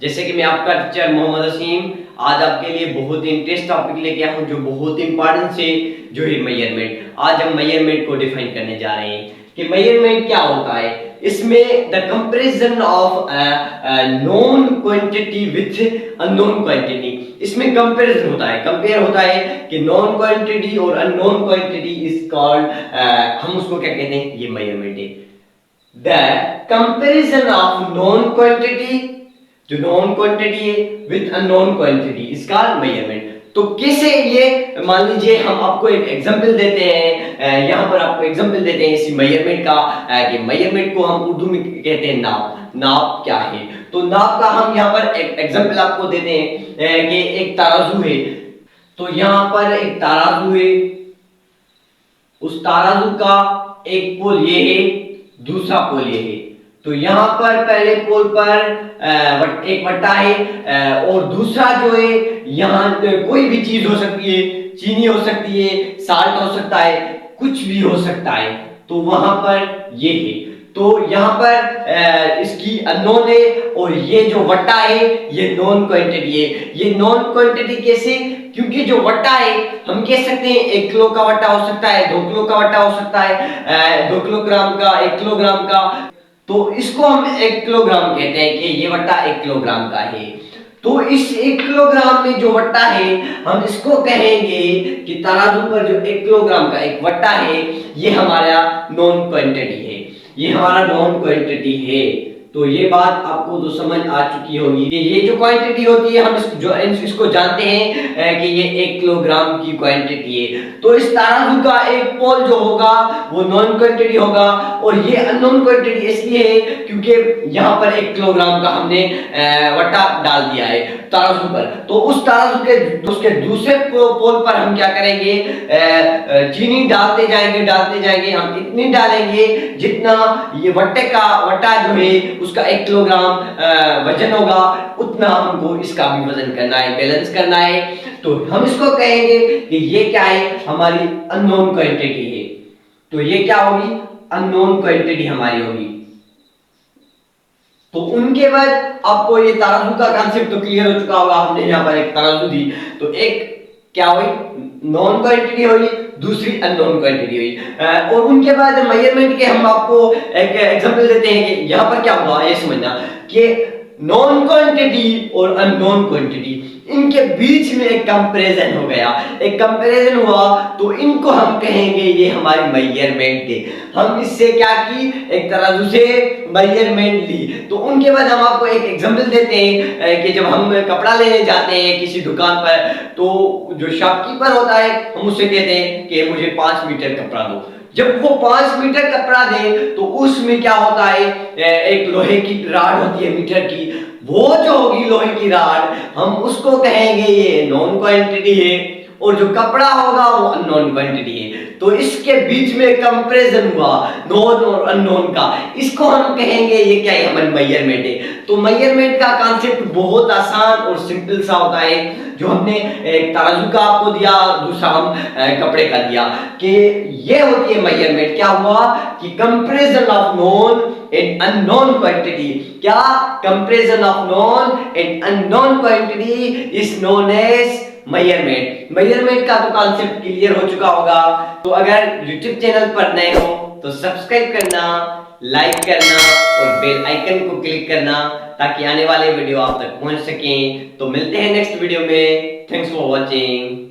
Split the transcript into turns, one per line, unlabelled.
जैसे कि मैं आपका टीचर मोहम्मद असीम आज आपके लिए बहुत ही इंटरेस्ट टॉपिक लेके आया हूँ जो बहुत इंपॉर्टेंट है, जो है मेजरमेंट। आज हम मेजरमेंट को डिफाइन करने जा रहे हैं कि मेजरमेंट क्या होता है। इसमें the comparison of known quantity with unknown quantity, इसमें कंपैरिजन होता है, कंपेयर होता है कि नॉन क्वांटिटी और अननोन क्वांटिटी इज कॉल्ड, हम उसको क्या कहते हैं, ये मेजरमेंट है। The comparison of non quantity, जो नॉन क्वांटिटी है विथ अननोन क्वांटिटी इसका मेजरमेंट। तो कैसे, ये मान लीजिए हम आपको एक एग्जांपल देते हैं, यहाँ पर आपको एग्जांपल देते हैं इसी मेजरमेंट का, कि मेजरमेंट को हम उर्दू में कहते हैं नाप। नाप क्या है, तो नाप का हम यहाँ पर एक एग्जांपल आपको देते हैं कि एक तराजू है। तो यहाँ पर एक तराजू है, उस तराजू का एक पोल ये है, दूसरा पोल ये है। तो यहाँ पर पहले पोल पर एक वट्टा है, और दूसरा जो है यहाँ कोई भी चीज हो सकती है, चीनी हो सकती है, साल्ट हो सकता है, कुछ भी हो सकता है। तो वहां पर ये है, तो यहाँ पर इसकी अननोन है, और ये जो वट्टा है ये नॉन क्वांटिटी है। ये नॉन क्वांटिटी कैसे, क्योंकि जो वट्टा है हम कह सकते हैं 1 किलो का वट्टा हो सकता है, 2 किलो का वट्टा हो सकता है, 2 किलोग्राम का, 1 किलोग्राम का। तो इसको हम 1 किलोग्राम कहते हैं कि ये वट्टा 1 किलोग्राम का है। तो इस 1 किलोग्राम में जो वट्टा है हम इसको कहेंगे कि तराजू पर जो 1 किलोग्राम का एक वट्टा है ये हमारा नॉन क्वांटिटी है, ये हमारा नॉन क्वांटिटी है। तो ये बात आपको तो समझ आ चुकी होगी कि ये जो क्वांटिटी होती है हम इसको जानते हैं कि ये 1 किलोग्राम की क्वांटिटी है। तो इस तराजू का एक पोल जो होगा वो नॉन क्वांटिटी होगा, और ये अननोन क्वांटिटी इसलिए है क्योंकि यहाँ पर 1 किलोग्राम का हमने वट्टा डाल दिया है तराजू पर। तो उस तराजू के उसके दूसरे पोल पर हम क्या करेंगे, चीनी डालते जाएंगे, हम इतनी डालेंगे जितना ये वट्टा जो है उसका 1 किलोग्राम वजन होगा, उतना हमको इसका भी वजन करना है, बैलेंस करना है। तो हम इसको कहेंगे कि ये क्या है, हमारी अननोन क्वांटिटी है। तो ये क्या होगी, अननोन क्वांटिटी हमारी होगी। तो उनके बाद आपको ये तराजू का कांसेप्ट तो क्लियर हो चुका होगा। हमने यहाँ पर एक तराजू दी, तो एक क्या हुई, नॉन क्वांटिटी हुई, दूसरी अननोन क्वांटिटी हुई। और उनके बाद मेजरमेंट के हम आपको एक एग्जांपल देते हैं कि यहाँ पर क्या हुआ, ये समझना कि नॉन क्वांटिटी और अननोन क्वांटिटी इनके बीच में एक कंपैरिजन हो गया, एक कंपैरिजन हुआ, तो इनको हम कहेंगे ये हमारी मेजरमेंट है। हम इससे क्या की, एक तराजू से मेजरमेंट ली। तो उनके बाद हम आपको एक एग्जांपल देते हैं कि जब हम कपड़ा लेने जाते हैं किसी दुकान पर, तो जो शॉपकीपर होता है हम उससे कहते हैं कि मुझे 5 मीटर कपड़ा दो। जब वो 5 मीटर कपड़ा दे तो उसमें क्या होता है, एक लोहे की राड होती है मीटर की, वो जो होगी लोहे की राड, हम उसको कहेंगे ये नॉन क्वांटिटी है, और जो कपड़ा होगा वो अननोन क्वांटिटी है। तो इसके बीच में कंपैरिजन हुआ नॉन और अननोन का, इसको हम कहेंगे ये क्या है, हमारी मेजरमेंट है। तो मेजरमेंट का कांसेप्ट बहुत आसान और सिंपल सा होता है। जो हमने एक तराजू का आपको दिया, दूसरा हम कपड़े का दिया, कि ये होती है मेजरमेंट। क्या हुआ कि comparison of known and unknown quantity, क्या, comparison of known and unknown quantity is known as measurement. Measurement का तो कॉन्सेप्ट क्लियर हो चुका होगा। तो अगर YouTube चैनल पर नए हो तो सब्सक्राइब करना, लाइक करना और बेल आइकन को क्लिक करना, ताकि आने वाले वीडियो आप तक पहुंच सकें। तो मिलते हैं नेक्स्ट वीडियो में। Thanks for watching.